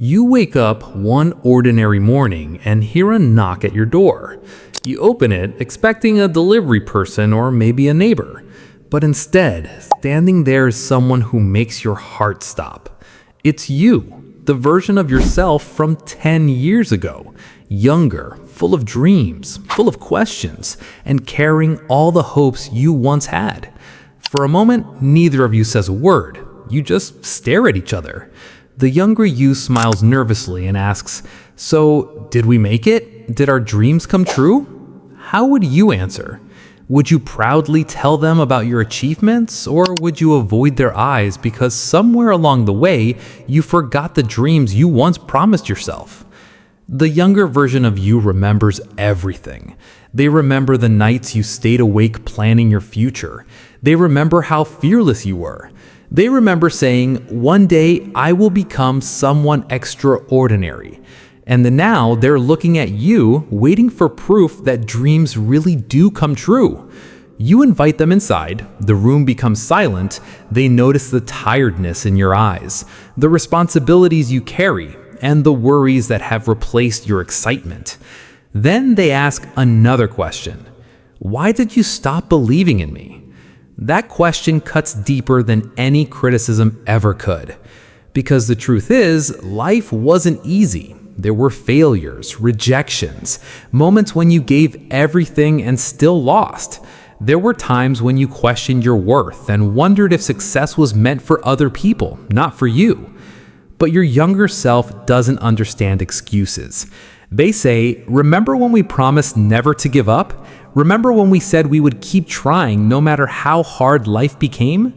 You wake up one ordinary morning and hear a knock at your door. You open it expecting a delivery person or maybe a neighbor. But instead, standing there is someone who makes your heart stop. It's you, the version of yourself from 10 years ago. Younger, full of dreams, full of questions, and carrying all the hopes you once had. For a moment, neither of you says a word. You just stare at each other. The younger you smiles nervously and asks, "So, did we make it? Did our dreams come true?" How would you answer? Would you proudly tell them about your achievements, or would you avoid their eyes because somewhere along the way you forgot the dreams you once promised yourself? The younger version of you remembers everything. They remember the nights you stayed awake planning your future. They remember how fearless you were. They remember saying, "One day I will become someone extraordinary." And then now they're looking at you, waiting for proof that dreams really do come true. You invite them inside, the room becomes silent, they notice the tiredness in your eyes, the responsibilities you carry, and the worries that have replaced your excitement. Then they ask another question. "Why did you stop believing in me?" That question cuts deeper than any criticism ever could. Because the truth is, life wasn't easy. There were failures, rejections, moments when you gave everything and still lost. There were times when you questioned your worth and wondered if success was meant for other people, not for you. But your younger self doesn't understand excuses. They say, "Remember when we promised never to give up? Remember when we said we would keep trying no matter how hard life became?"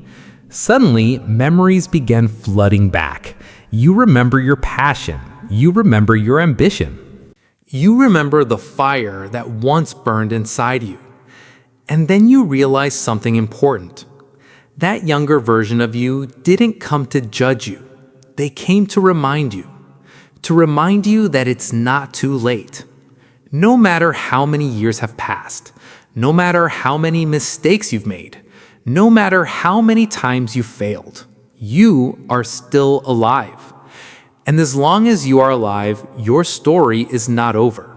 Suddenly, memories began flooding back. You remember your passion. You remember your ambition. You remember the fire that once burned inside you. And then you realize something important. That younger version of you didn't come to judge you. They came to remind you. To remind you that it's not too late. No matter how many years have passed, no matter how many mistakes you've made, no matter how many times you failed, you are still alive. And as long as you are alive, your story is not over.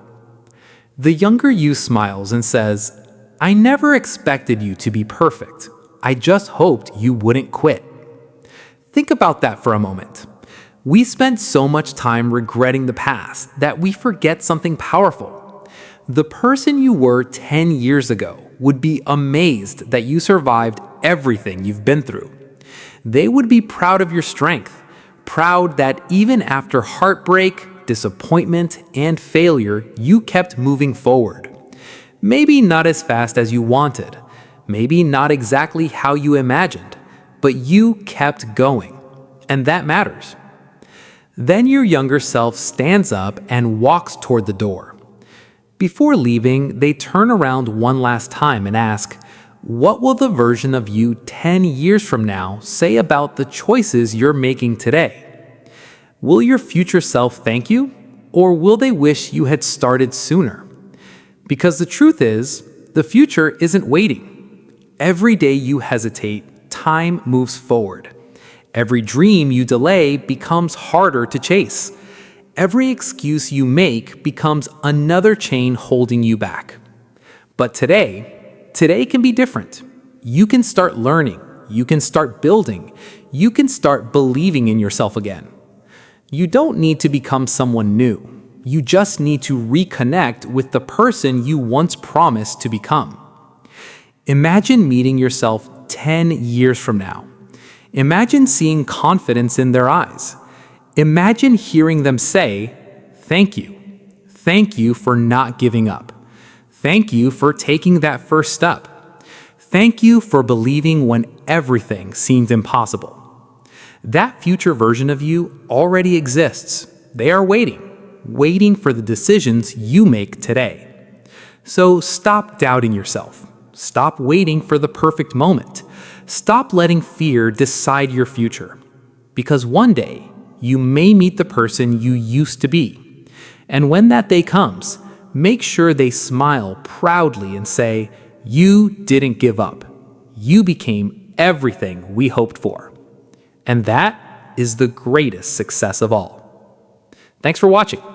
The younger you smiles and says, "I never expected you to be perfect. I just hoped you wouldn't quit." Think about that for a moment. We spend so much time regretting the past that we forget something powerful. The person you were 10 years ago would be amazed that you survived everything you've been through. They would be proud of your strength, proud that even after heartbreak, disappointment, and failure, you kept moving forward. Maybe not as fast as you wanted, maybe not exactly how you imagined, but you kept going, and that matters. Then your younger self stands up and walks toward the door. Before leaving, they turn around one last time and ask, "What will the version of you 10 years from now say about the choices you're making today?" Will your future self thank you, or will they wish you had started sooner? Because the truth is, the future isn't waiting. Every day you hesitate, time moves forward. Every dream you delay becomes harder to chase. Every excuse you make becomes another chain holding you back. But today can be different. You can start learning, you can start building, you can start believing in yourself again. You don't need to become someone new. You just need to reconnect with the person you once promised to become. Imagine meeting yourself 10 years from now. Imagine seeing confidence in their eyes. Imagine hearing them say, "Thank you. Thank you for not giving up. Thank you for taking that first step. Thank you for believing when everything seemed impossible." That future version of you already exists. They are waiting for the decisions you make today. So stop doubting yourself. Stop waiting for the perfect moment. Stop letting fear decide your future. Because one day, you may meet the person you used to be. And when that day comes, make sure they smile proudly and say, "You didn't give up. You became everything we hoped for." And that is the greatest success of all. Thanks for watching.